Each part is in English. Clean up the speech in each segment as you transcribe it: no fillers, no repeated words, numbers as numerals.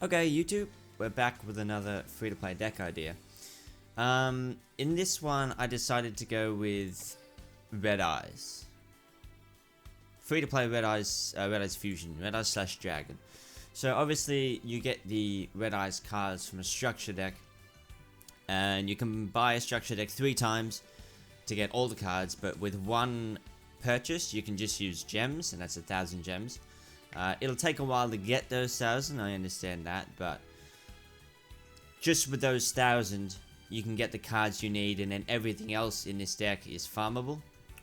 Okay, YouTube, we're back with another free-to-play deck idea. In this one, I decided to go with Red Eyes. Free-to-play Red Eyes Fusion, Red Eyes / Dragon. So obviously, you get the Red Eyes cards from a structure deck, and you can buy a structure deck 3 times to get all the cards, but with one purchase, you can just use gems, and that's 1,000 gems. It'll take a while to get those 1,000, I understand that, but just with those 1,000, you can get the cards you need, and then everything else in this deck is farmable,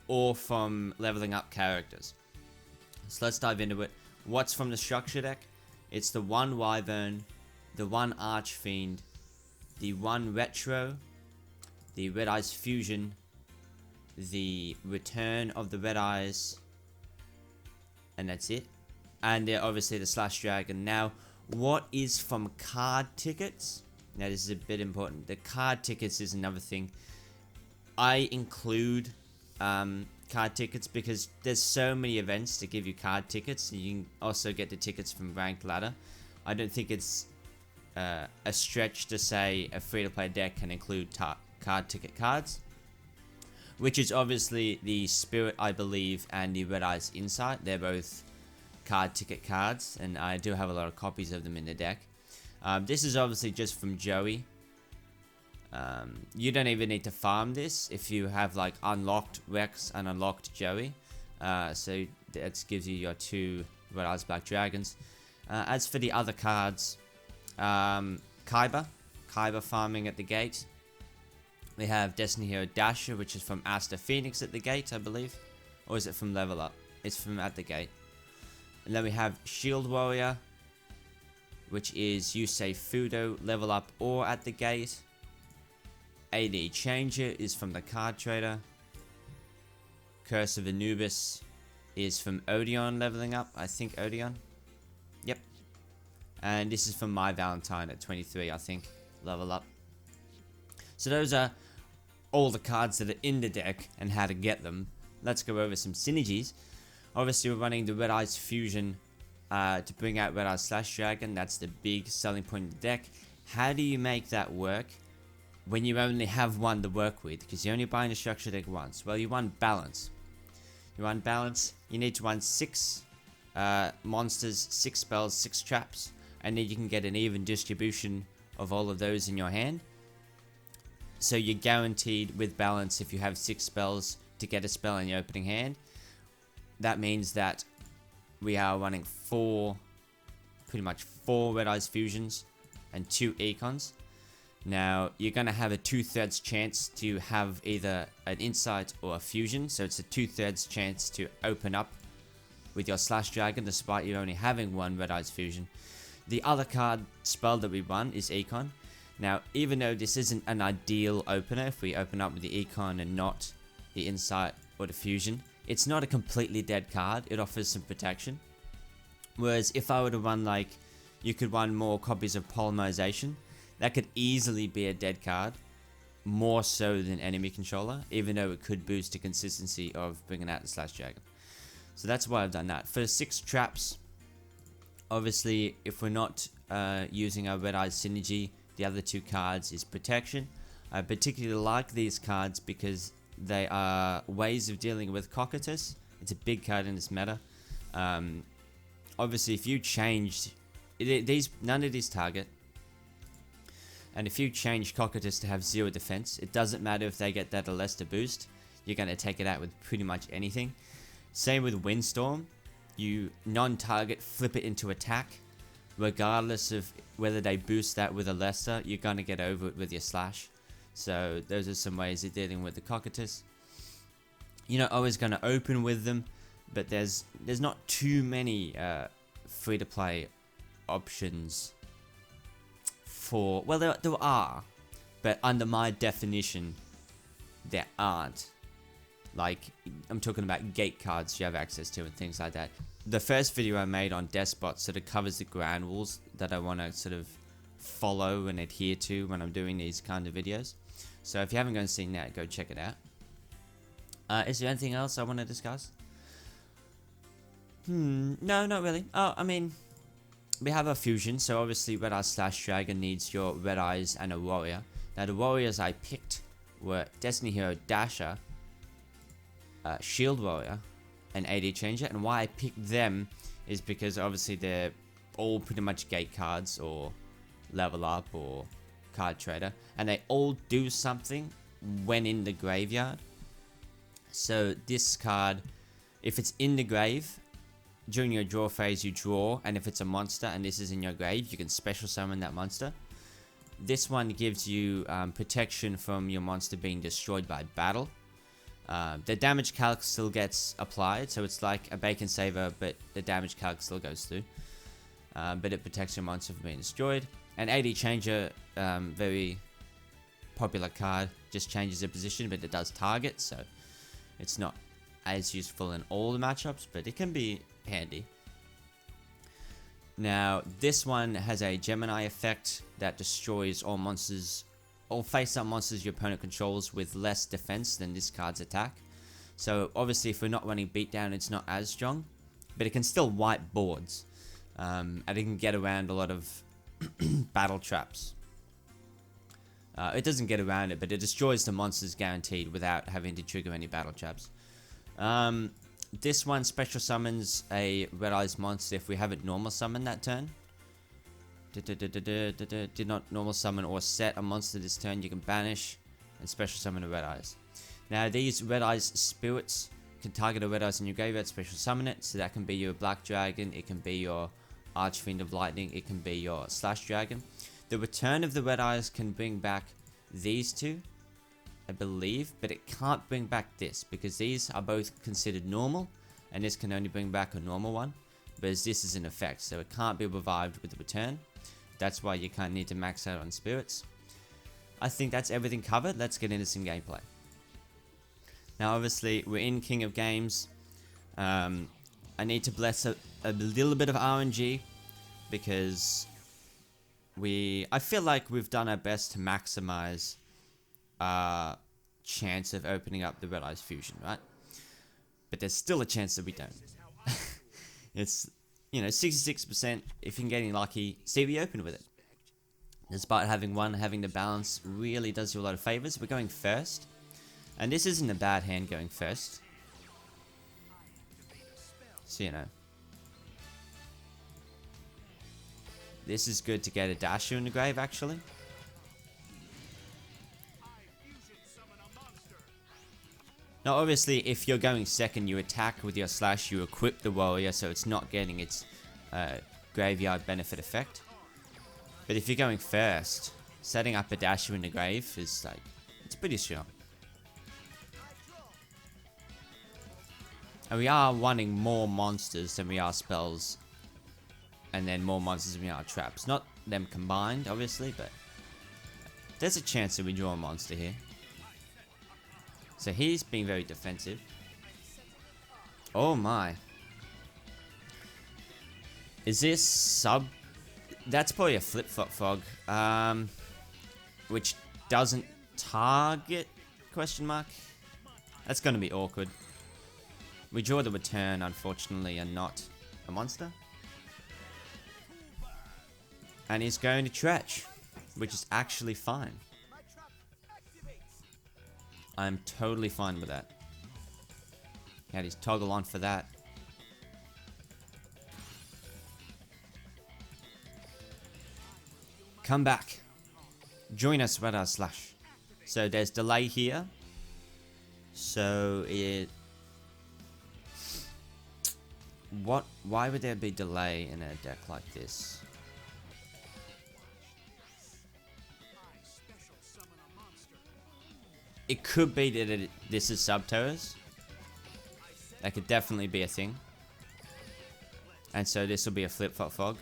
or from leveling up characters. So let's dive into it. What's from the structure deck? It's the 1 Wyvern, the 1 Archfiend, the 1 Retro, the Red Eyes Fusion, the Return of the Red Eyes, and that's it. And obviously the / Dragon. Now, what is from card tickets? Now this is a bit important. The card tickets is another thing. I include card tickets because there's so many events to give you card tickets. You can also get the tickets from ranked ladder. I don't think it's a stretch to say a free-to-play deck can include card ticket cards, which is obviously the Spirit, I believe, and the Red Eyes Insight. They're both card ticket cards, and I do have a lot of copies of them in the deck. This is obviously just from Joey. You don't even need to farm this if you have like unlocked Rex and unlocked Joey. So that gives you your 2 Red Eyes Black Dragons. As for the other cards, Kaiba farming at the gate. We have Destiny Hero Dasher, which is from Asta Phoenix at the gate, I believe. Or is it from Level Up? It's from at the gate. And then we have Shield Warrior, which is Yusei Fudo, Level Up or at the gate. AD Changer is from the Card Trader. Curse of Anubis is from Odeon leveling up. I think Odeon. Yep. And this is from My Valentine at 23, I think. Level up. So those are all the cards that are in the deck and how to get them. Let's go over some synergies. Obviously, we're running the Red Eyes Fusion to bring out Red Eyes / Dragon. That's the big selling point of the deck. How do you make that work when you only have one to work with? Because you're only buying a structure deck once. Well, you want balance. You need to run 6 monsters, 6 spells, 6 traps, and then you can get an even distribution of all of those in your hand. So you're guaranteed with balance if you have 6 spells to get a spell in your opening hand. That means that we are running pretty much 4 Red Eyes Fusions and 2 Econs. Now, you're going to have a 2/3 chance to have either an Insight or a Fusion, so it's a 2/3 chance to open up with your / Dragon despite you only having 1 Red Eyes Fusion. The other card spell that we run is Econ. Now, even though this isn't an ideal opener, if we open up with the Econ and not the Insight or the Fusion, it's not a completely dead card. It offers some protection. Whereas if I were to run like, you could run more copies of Polymerization, that could easily be a dead card, more so than Enemy Controller, even though it could boost the consistency of bringing out the / Dragon. So that's why I've done that. For 6 traps, obviously if we're not using our Red Eyes synergy, the other 2 cards is protection. I particularly like these cards because they are ways of dealing with Cocytus. It's a big card in this meta. Obviously, if you changed none of these target, and if you change Cocytus to have 0 defense, it doesn't matter if they get that Alesta boost. You're going to take it out with pretty much anything. Same with Windstorm. You non-target, flip it into attack. Regardless of whether they boost that with Alesta, you're going to get over it with your slash. So those are some ways of dealing with the Cocytus. You're not always going to open with them, but there's not too many free-to-play options for... Well, there are, but under my definition, there aren't. Like, I'm talking about gate cards you have access to and things like that. The first video I made on Despot sort of covers the ground rules that I want to sort of follow and adhere to when I'm doing these kind of videos. So if you haven't gone and seen that, go check it out. Is there anything else I want to discuss? No, not really. Oh, I mean, we have a fusion, so obviously Red Eyes Slash Dragon needs your Red Eyes and a warrior. Now the warriors I picked were Destiny Hero Dasher, Shield Warrior, and AD Changer, and why I picked them is because obviously they're all pretty much gate cards or level up or card trader, and they all do something when in the graveyard. So this card, if it's in the grave, during your draw phase you draw, and if it's a monster and this is in your grave, you can special summon that monster. This one gives you protection from your monster being destroyed by battle. The damage calc still gets applied, so it's like a bacon saver, but the damage calc still goes through. But it protects your monster from being destroyed. And AD Changer, very popular card, just changes the position, but it does target, so it's not as useful in all the matchups, but it can be handy. Now, this one has a Gemini effect that destroys all monsters, all face-up monsters your opponent controls with less defense than this card's attack. So obviously if we're not running beatdown, it's not as strong, but it can still wipe boards, and it can get around a lot of battle traps. It doesn't get around it, but it destroys the monsters guaranteed without having to trigger any battle traps. This one special summons a Red Eyes monster if we haven't normal summoned that turn. Did not normal summon or set a monster this turn, you can banish and special summon a Red Eyes. Now these Red Eyes spirits can target a Red Eyes in your graveyard, special summon it, so that can be your Black Dragon, it can be your Archfiend of Lightning, it can be your Slash Dragon. The return of the Red Eyes can bring back these two, I believe, but it can't bring back this, because these are both considered normal, and this can only bring back a normal one, whereas this is an effect, so it can't be revived with the return. That's why you kind of need to max out on spirits. I think that's everything covered. Let's get into some gameplay. Now obviously we're in King of Games. I need to bless a little bit of RNG, because I feel like we've done our best to maximize our chance of opening up the Red Eyes Fusion, right? But there's still a chance that we don't. It's, 66%. If you can get any lucky, see if you open with it. Despite having the balance really does you a lot of favors. We're going first, and this isn't a bad hand going first. So this is good to get a Dasher in the grave, actually. Now obviously if you're going second, you attack with your slash, you equip the warrior, so it's not getting its graveyard benefit effect. But if you're going first, setting up a Dasher in the grave is it's pretty strong. And we are wanting more monsters than we are spells, and then more monsters than we are traps. Not them combined, obviously, but there's a chance that we draw a monster here. So he's being very defensive. Oh my. Is this sub? That's probably a flip-flop fog. Which doesn't target? Question mark. That's going to be awkward. We draw the return, unfortunately, and not a monster. And he's going to Tretch, which is actually fine. I'm totally fine with that. Had his toggle on for that. Come back. Join us, Red Eyes Slash. So there's delay here. So it... Why would there be delay in a deck like this? It could be that this is Subterrors. That could definitely be a thing. And so this will be a flip-flop fog.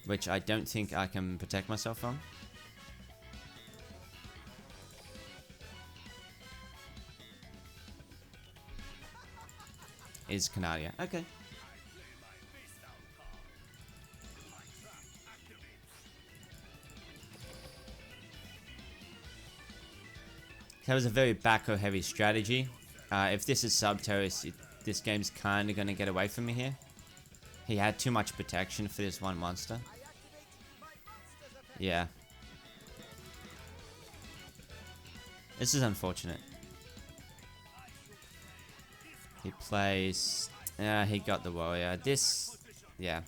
Which I don't think I can protect myself from. Is Canaria. Okay. That was a very back-row heavy strategy. If this is Subterrace, this game's kind of going to get away from me here. He had too much protection for this one monster. Yeah. This is unfortunate. He plays... he got the warrior. This... Yeah.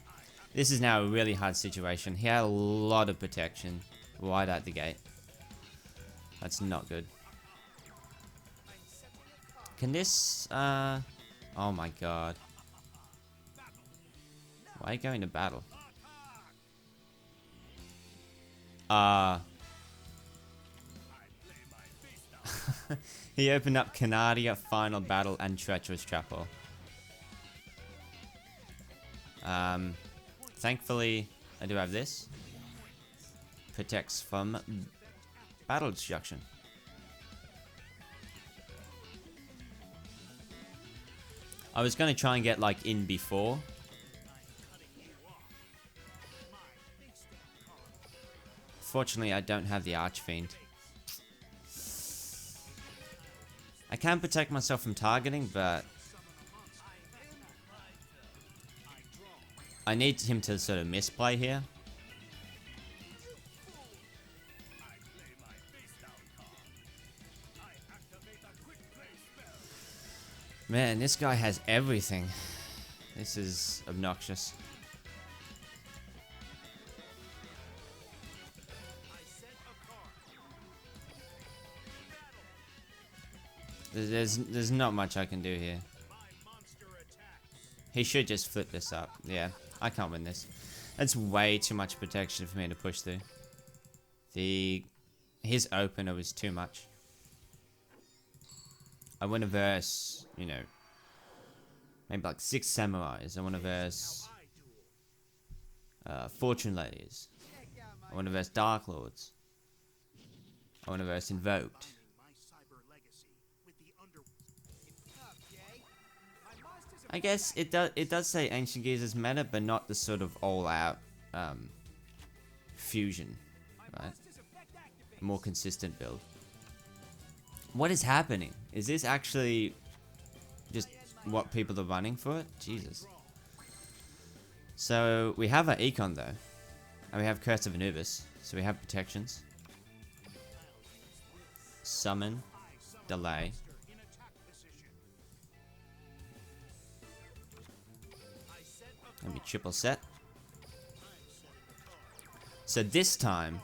This is now a really hard situation. He had a lot of protection right out the gate. That's not good. Can this... Oh my god. Why are you going to battle? He opened up Canadia, Final Battle, and Treacherous Trapple. Thankfully, I do have this. Protects from battle destruction. I was going to try and get, like, in before. Fortunately, I don't have the Archfiend. I can protect myself from targeting, but... I need him to sort of misplay here. Man, this guy has everything. This is obnoxious. There's not much I can do here. He should just flip this up. Yeah, I can't win this. That's way too much protection for me to push through. His opener was too much. I want to verse, you know, maybe like 6 samurais. I want to verse fortune ladies. I want to verse dark lords. I want to verse invoked. I guess it does say Ancient Gears is meta, but not the sort of all-out fusion, right? A more consistent build. What is happening? Is this actually just what people are running for it? Jesus. So we have our Econ though, and we have Curse of Anubis, so we have protections. Summon, delay. Let me triple set. So this time,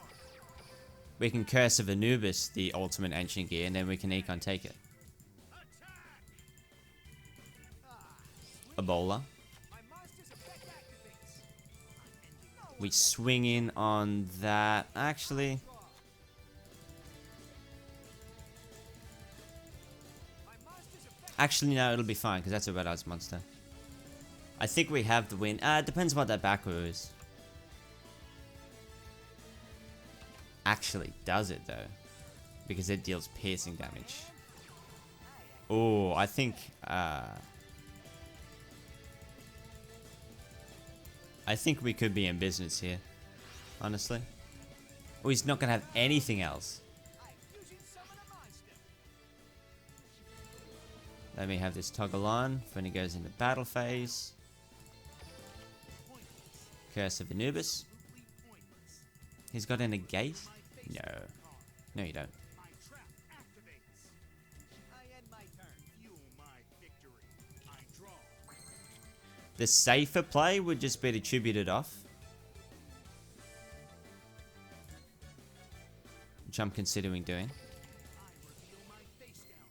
we can Curse of Anubis the ultimate ancient gear, and then we can Econ take it. Ebola. We swing in on that. Actually, no, it'll be fine because that's a Red Eyes monster. I think we have the win. It depends what that back row is. Actually does it though, because it deals piercing damage. Oh, I think we could be in business here, honestly. Oh, he's not gonna have anything else. Let me have this toggle on for when he goes into battle phase. Curse of Anubis. He's got a negate? No. No, you don't. The safer play would just be to tribute it off, which I'm considering doing.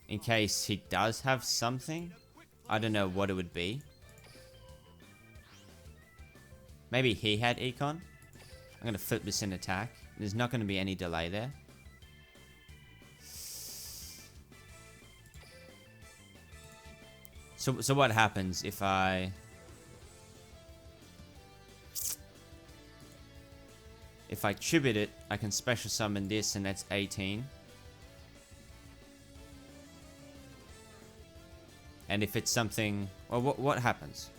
In case he does have something. I don't know what it would be. Maybe he had Econ. I'm going to flip this in attack. There's not going to be any delay there. So what happens if I tribute it? I can special summon this, and that's 18. And if it's something, well, what happens?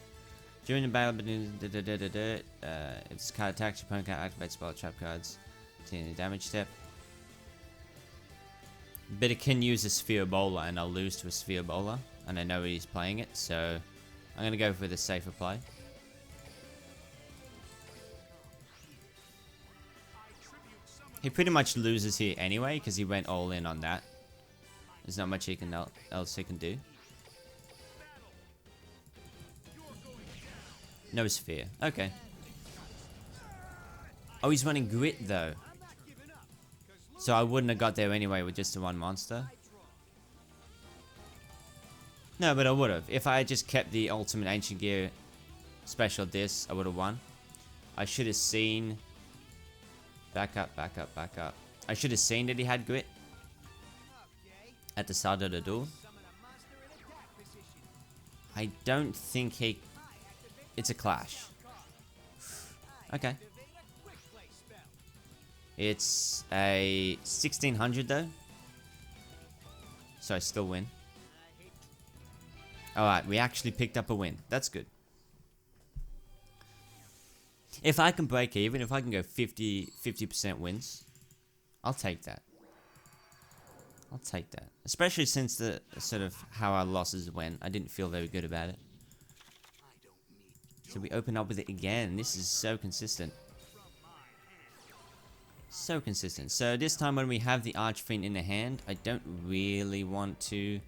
During the battle, if this card attacks, your opponent can activate spell trap cards. Taking the damage step. But it can use a Sphere Bowler, and I'll lose to a Sphere Bowler. And I know he's playing it, so I'm going to go for the safer play. He pretty much loses here anyway because he went all in on that. There's not much else he can do. No sphere. Okay. Oh, he's running grit though. So I wouldn't have got there anyway with just the one monster. No, but I would have. If I had just kept the ultimate ancient gear special disc, I would have won. I should have seen... Back up, back up, back up. I should have seen that he had grit at the start of the duel. I don't think he... It's a clash. Okay. It's a 1600 though. So I still win. Alright, we actually picked up a win. That's good. If I can break even, if I can go 50% wins, I'll take that. I'll take that. Especially since the sort of how our losses went. I didn't feel very good about it. So we open up with it again. This is so consistent. So consistent. So this time when we have the Archfiend in the hand, I don't really want to...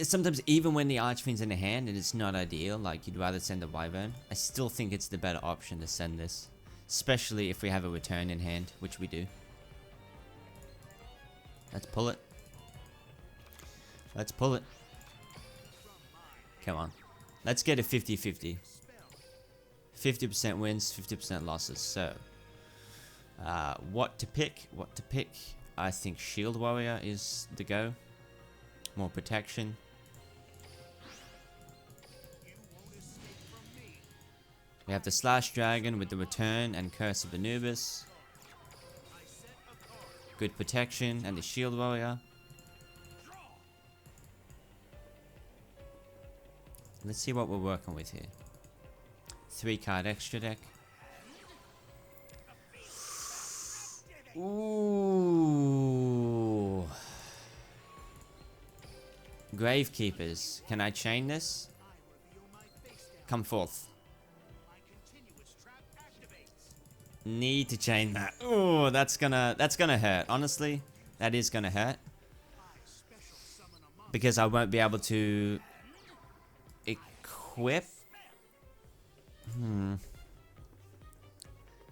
Sometimes even when the Archfiend's in the hand and it's not ideal, like you'd rather send a Wyvern, I still think it's the better option to send this. Especially if we have a return in hand, which we do. Let's pull it. Let's pull it. Come on. Let's get a 50-50. 50% wins, 50% losses. So, what to pick? What to pick? I think Shield Warrior is the go. More protection. We have the Slash Dragon with the Return and Curse of Anubis. Good protection and the Shield Warrior. Let's see what we're working with here. 3-card extra deck. Ooh. Gravekeepers. Can I chain this? Come forth. Need to chain that. Ooh, that's gonna hurt. Honestly, that is gonna hurt. Because I won't be able to equip.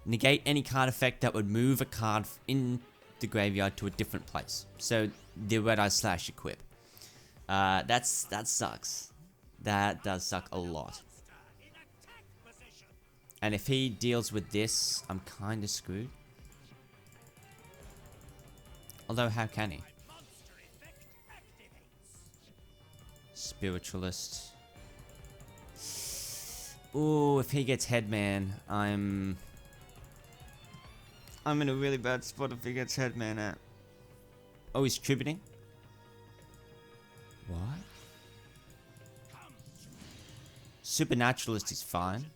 Negate any card effect that would move a card in the graveyard to a different place. So the Red Eye Slash equip. That sucks. That does suck a lot. And if he deals with this, I'm kind of screwed. Although, how can he? Spiritualist. Ooh, if he gets Headman, I'm in a really bad spot if he gets Headman out. Oh, he's tributing? What? Supernaturalist is fine.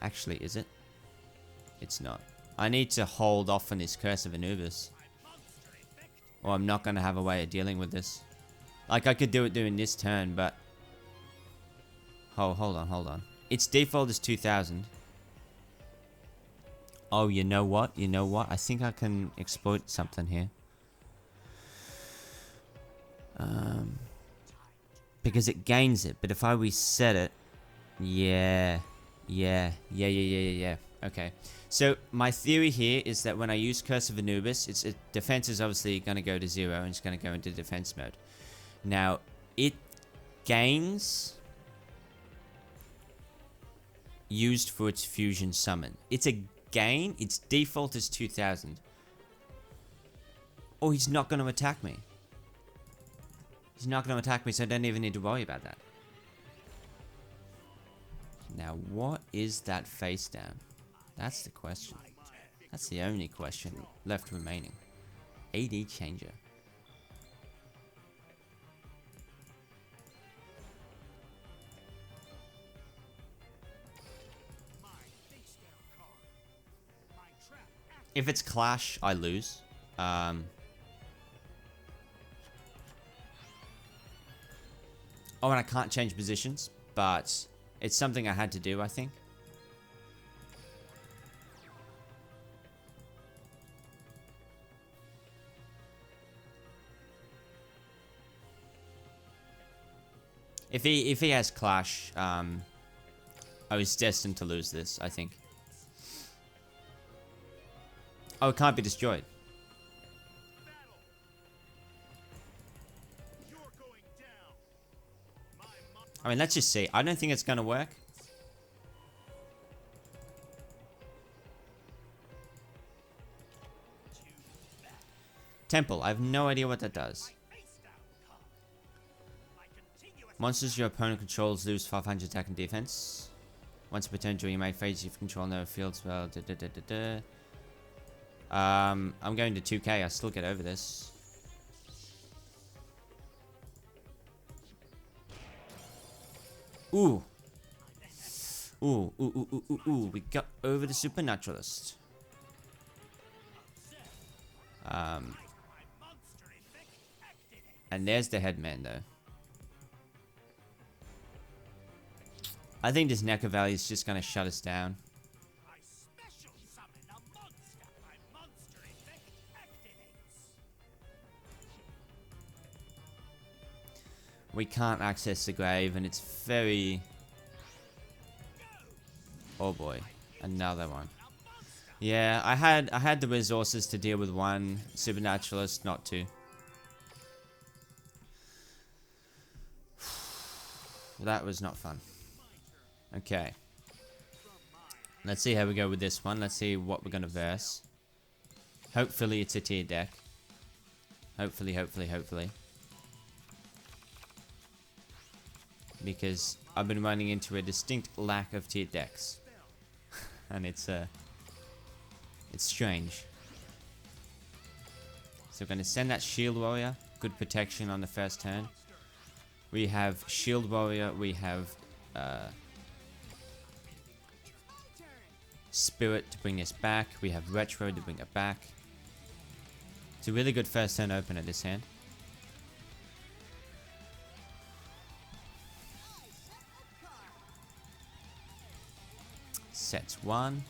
Actually, is it? It's not. I need to hold off on this Curse of Anubis. Or I'm not going to have a way of dealing with this. Like, I could do it during this turn, but... Oh, hold on. Its default is 2000. Oh, you know what? I think I can exploit something here. Because it gains it, but if I reset it... Yeah. Okay. So, my theory here is that when I use Curse of Anubis, its defense is obviously going to go to 0 and it's going to go into defense mode. Now, it gains used for its fusion summon. It's a gain. Its default is 2000. Oh, he's not going to attack me. He's not going to attack me, so I don't even need to worry about that. Now, what is that face down? That's the question. That's the only question left remaining. AD changer. If it's Clash, I lose. Oh, and I can't change positions, but it's something I had to do, I think. If he has Clash, I was destined to lose this, I think. Oh, it can't be destroyed. I mean, let's just see. I don't think it's gonna work. Temple. I have no idea what that does. Monsters your opponent controls lose 500 attack and defense. Once per turn during your main phase, you control no field spell. I'm going to 2k. I still get over this. Ooh. Ooh, ooh, ooh, ooh, ooh, ooh. We got over the Supernaturalist. And there's the headman, though. I think this Neko Valley is just gonna shut us down. We can't access the grave, and it's very... Oh boy, another one. Yeah, I had the resources to deal with one Supernaturalist, not two. That was not fun. Okay. Let's see how we go with this one. Let's see what we're gonna verse. Hopefully it's a tier deck. Hopefully, hopefully, hopefully. Because I've been running into a distinct lack of tier decks. And it's strange. So we're gonna send that Shield Warrior. Good protection on the first turn. We have Shield Warrior, we have Spirit to bring us back, we have Retro to bring it back. It's a really good first turn opener, this hand. Sets 1.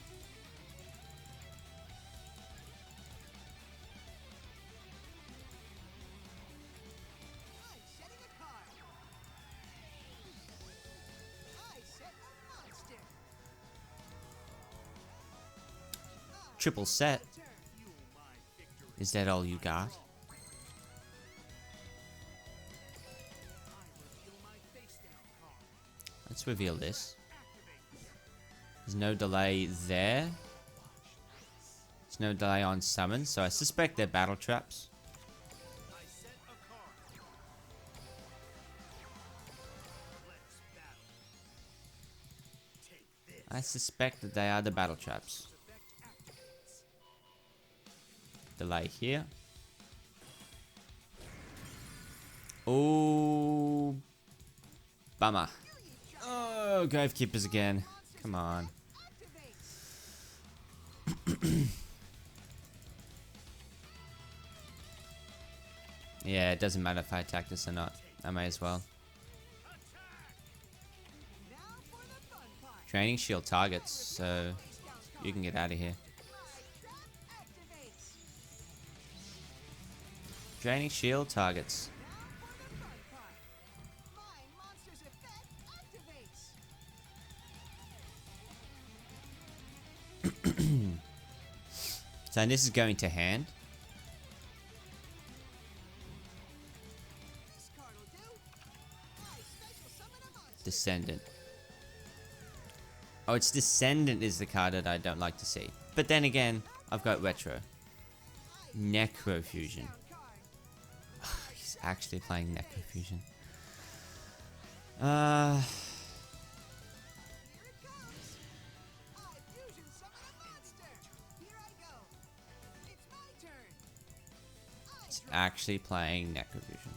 Triple set. Is that all you got? Let's reveal this. There's no delay there. There's no delay on summon, so I suspect they're battle traps. I suspect that they are the battle traps. Delay here. Oh, bummer. Oh, Gravekeepers again. Come on. Yeah, it doesn't matter if I attack this or not. I may as well. Training shield targets, so you can get out of here. Draining shield targets. So this is going to hand. Descendant. Oh, it's Descendant is the card that I don't like to see. But then again, I've got Retro. Necrofusion. He's actually playing Necrofusion. He's actually playing Necrofusion.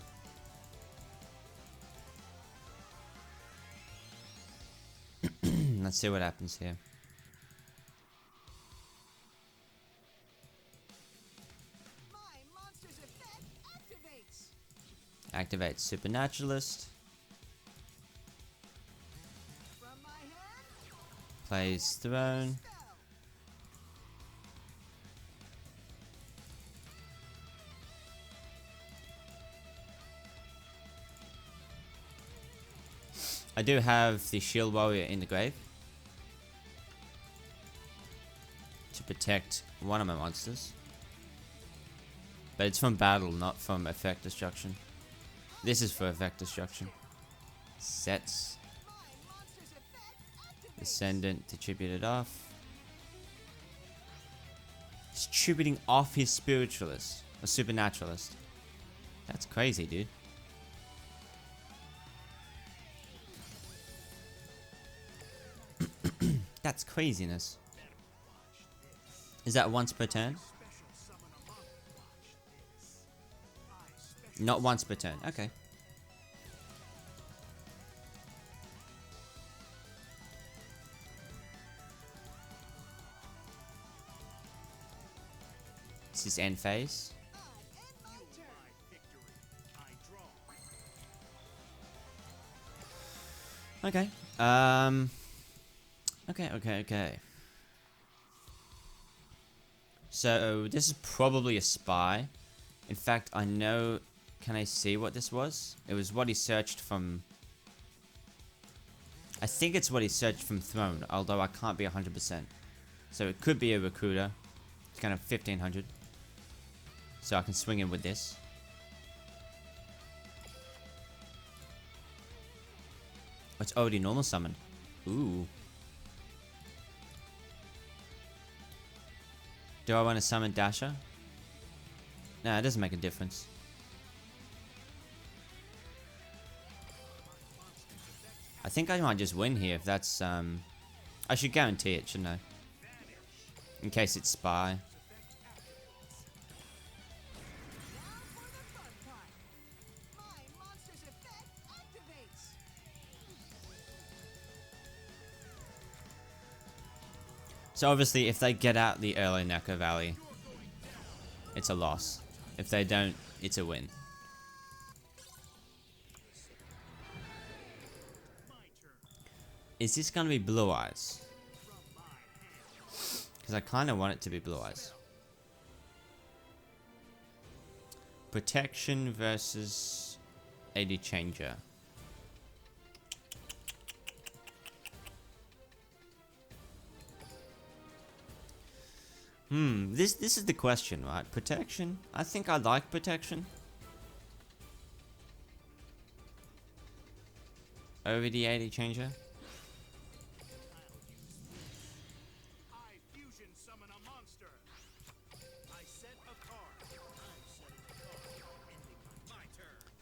Let's see what happens here. Activate Supernaturalist. Plays Throne. I do have the shield warrior in the grave to protect one of my monsters. But it's from battle, not from effect destruction. This is for effect destruction. Sets. Descendant distributed off. Distributing off his spiritualist. A supernaturalist. That's crazy, dude. That's craziness. Is that once per turn? Not once per turn. Okay. This is end phase. Okay. Okay. So this is probably a spy. In fact, I know. Can I see what this was? It was what he searched from. I think it's what he searched from Throne, although I can't be 100%. So it could be a recruiter. It's kind of 1500. So I can swing in with this. It's already normal summoned. Ooh. Do I want to summon Dasher? Nah, it doesn't make a difference. I think I might just win here if that's, I should guarantee it, shouldn't I? In case it's spy. So obviously, if they get out the early Necker Valley, it's a loss. If they don't, it's a win. Is this gonna be Blue Eyes? Because I kind of want it to be Blue Eyes. Protection versus AD Changer. This is the question, right? Protection? I think I like protection. Over the AD Changer.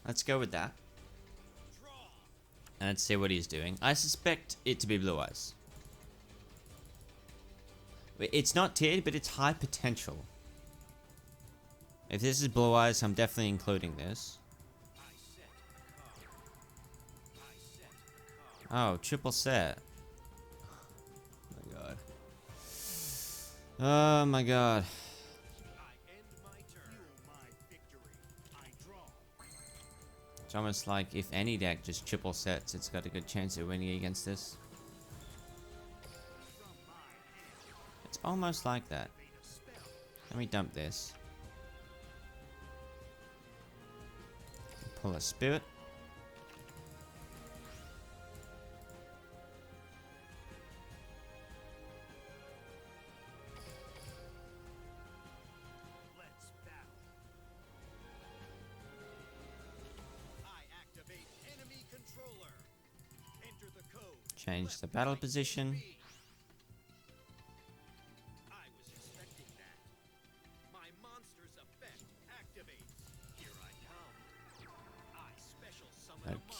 Let's go with that. And let's see what he's doing. I suspect it to be Blue Eyes. It's not tiered, but it's high potential. If this is Blue Eyes, I'm definitely including this. Oh, triple set. Oh my god. Oh my god. It's almost like if any deck just triple sets, it's got a good chance of winning against this. It's almost like that. Let me dump this. Pull a spirit. Change the battle position.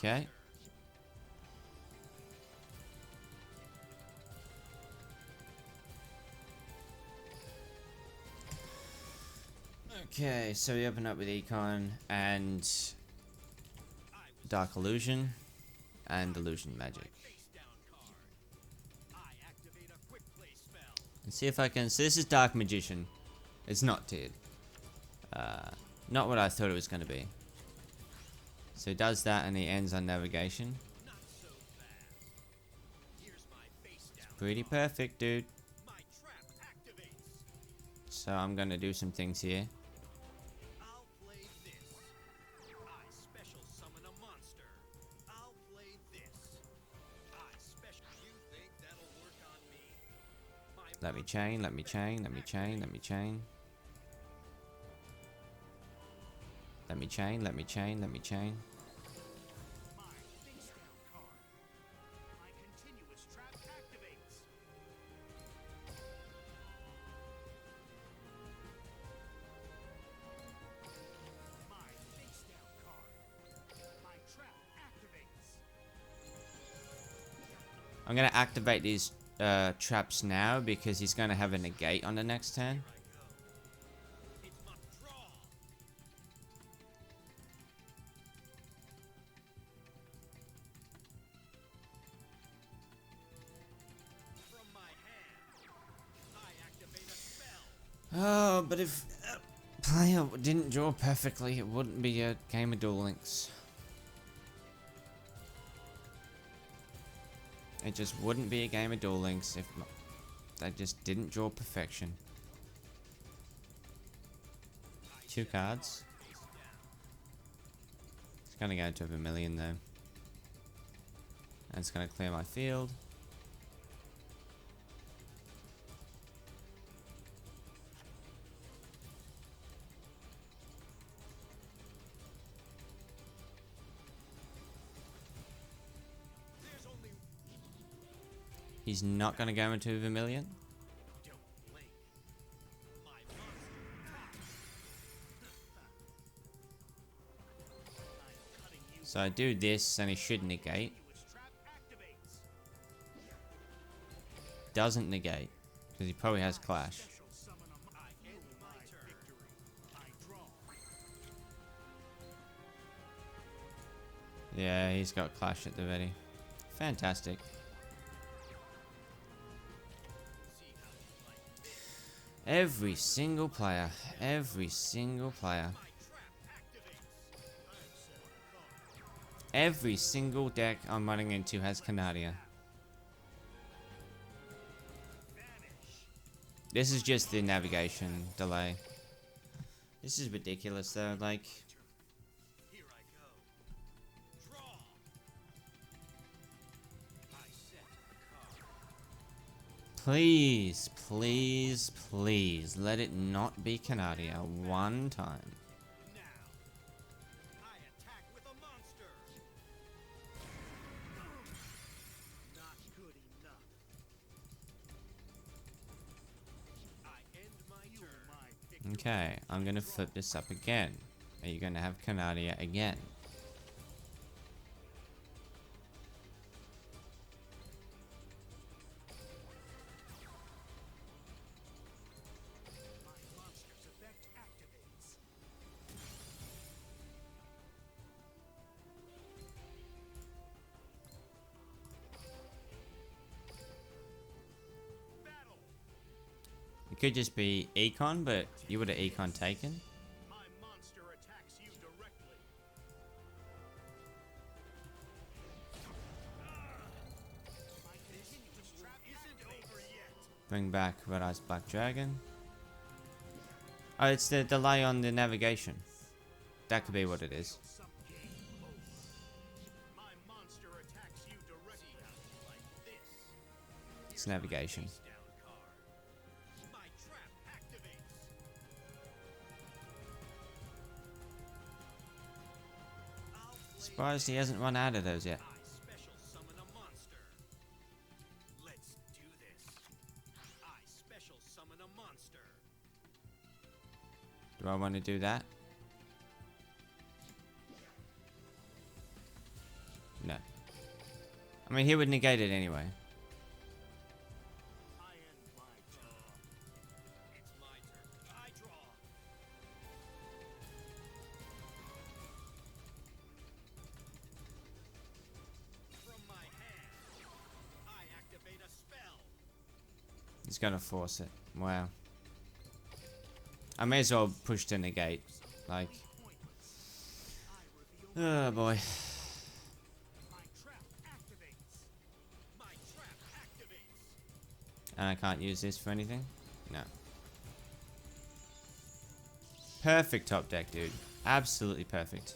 Okay. Okay, so we open up with Econ and Dark Illusion and Illusion Magic. Let's see if I can. So this is Dark Magician. It's not tiered. Not what I thought it was going to be. So he does that and he ends on navigation. It's pretty perfect, dude. So I'm going to do some things here. Let me chain, let me chain, let me chain, let me chain. Let me chain, let me chain, let me chain. I'm gonna activate these traps now because he's gonna have a negate on the next turn. Oh, but if player didn't draw perfectly, it wouldn't be a game of Duel Links. It just wouldn't be a game of Duel Links if they just didn't draw perfection. 2 cards. It's gonna go to Vermilion though. And it's gonna clear my field. He's not gonna go into Vermilion. So I do this and he should negate. Doesn't negate because he probably has Clash. Yeah, he's got Clash at the ready. Fantastic. Every single player. Every single player. Every single deck I'm running into has Canadia. This is just the navigation delay. This is ridiculous though, like... Please, please, please, let it not be Canadia one time. Okay, I'm gonna flip this up again. Are you gonna have Canadia again? It could just be Econ, but you would have Econ taken. Bring back Red Eyes Black Dragon. Oh, it's the delay on the navigation. That could be what it is. It's navigation. Surprised he hasn't run out of those yet. Do I want to do that? No. I mean, he would negate it anyway. He's gonna force it. Wow. I may as well push to negate. Like. Oh boy. And I can't use this for anything? No. Perfect top deck, dude. Absolutely perfect.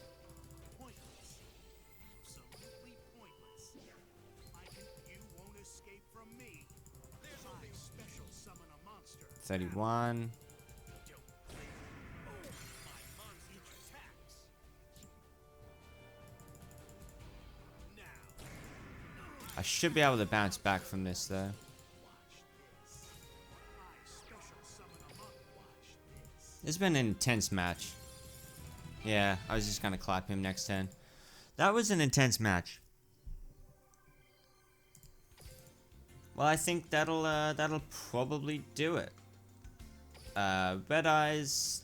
31. I should be able to bounce back from this though. It's been an intense match. Yeah, I was just gonna clap him next turn. That was an intense match. Well, I think that'll probably do it. Red Eyes,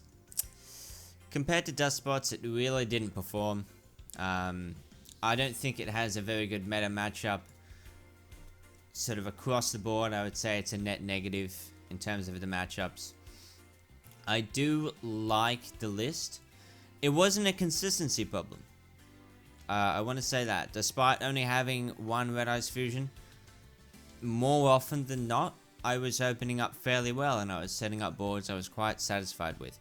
compared to Dust Spots, it really didn't perform. I don't think it has a very good meta matchup. Sort of across the board, I would say it's a net negative in terms of the matchups. I do like the list. It wasn't a consistency problem. I want to say that. Despite only having one Red Eyes fusion, more often than not, I was opening up fairly well and I was setting up boards I was quite satisfied with.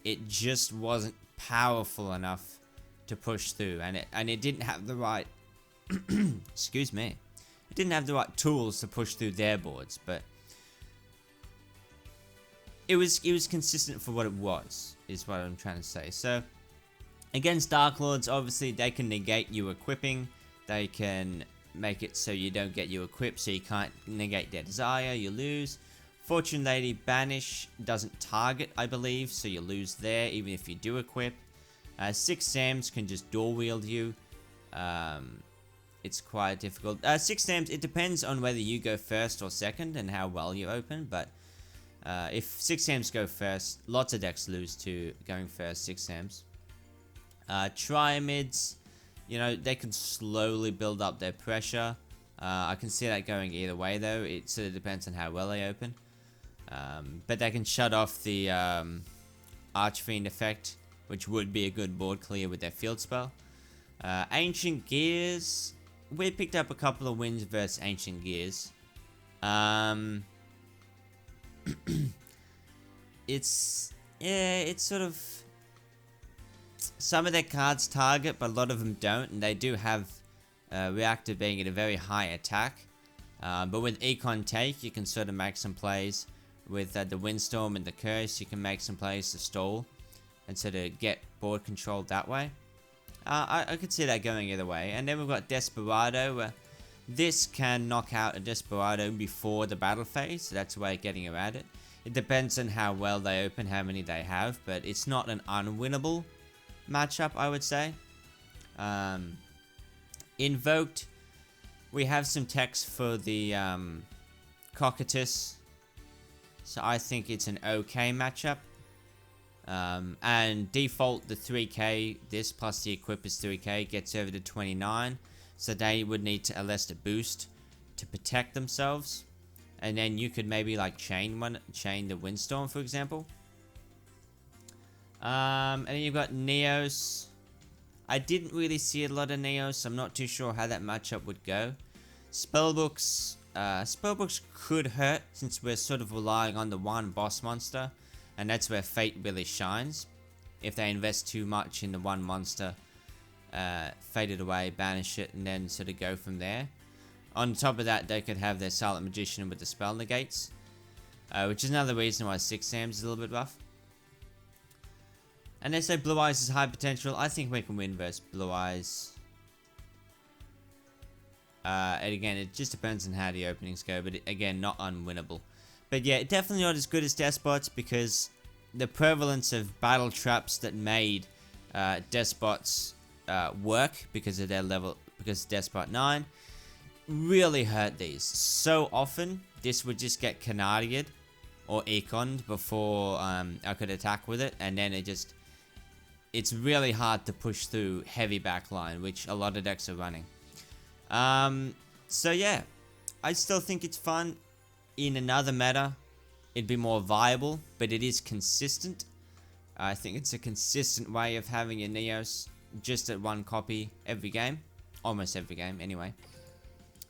It just wasn't powerful enough to push through, and it didn't have the right excuse me. It didn't have the right tools to push through their boards, but it was consistent for what it was, is what I'm trying to say. So against Dark Lords, obviously they can negate you equipping. They can make it so you don't get you equipped, so you can't negate their desire, you lose. Fortune Lady Banish doesn't target, I believe, so you lose there even if you do equip. 6 Sams can just dual wield you. It's quite difficult. 6 Sams, it depends on whether you go first or second and how well you open, but if 6 Sams go first, lots of decks lose to going first 6 Sams. Triamids, you know, they can slowly build up their pressure. I can see that going either way though. It sort of depends on how well they open. But they can shut off the Archfiend effect, which would be a good board clear with their field spell. Ancient Gears, we picked up a couple of wins versus Ancient Gears. It's sort of, some of their cards target, but a lot of them don't, and they do have Reactor being at a very high attack. But with Econ Take, you can sort of make some plays. With the Windstorm and the Curse, you can make some plays to stall and sort of get board control that way. I could see that going either way. And then we've got Desperado. This can knock out a Desperado before the battle phase, so that's a way of getting around it. It depends on how well they open, how many they have, but it's not an unwinnable matchup, I would say. Invoked, we have some text for the Cocytus, so I think it's an okay matchup. And default, the 3k, this plus the equip is 3k, gets over to 29, so they would need to Alesta boost to protect themselves. And then you could maybe like chain the Windstorm, for example. And then you've got Neos. I didn't really see a lot of Neos. I'm not too sure how that matchup would go. Spellbooks. Spellbooks could hurt since we're sort of relying on the one boss monster. And that's where Fate really shines. If they invest too much in the one monster, fade it away, banish it, and then sort of go from there. On top of that, they could have their Silent Magician with the spell negates. Which is another reason why 6 Sams is a little bit rough. And they say Blue Eyes is high potential. I think we can win versus Blue Eyes. And again, it just depends on how the openings go. But again, not unwinnable. But yeah, definitely not as good as Despots, because the prevalence of battle traps that made Despots work because of their level, because Despot 9, really hurt these. So often, this would just get Canadia'd or Econ'd before I could attack with it, and then it's really hard to push through heavy backline, which a lot of decks are running. So yeah, I still think it's fun. In another meta, it'd be more viable, but it is consistent. I think it's a consistent way of having your Neos just at one copy every game. Almost every game, anyway.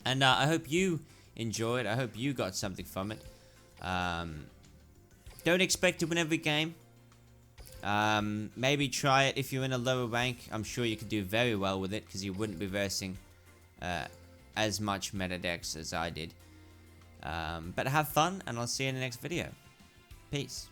And I hope you enjoyed. I hope you got something from it. Don't expect to win every game. Maybe try it if you're in a lower rank. I'm sure you could do very well with it, because you wouldn't be versing as much meta decks as I did. But have fun, and I'll see you in the next video. Peace.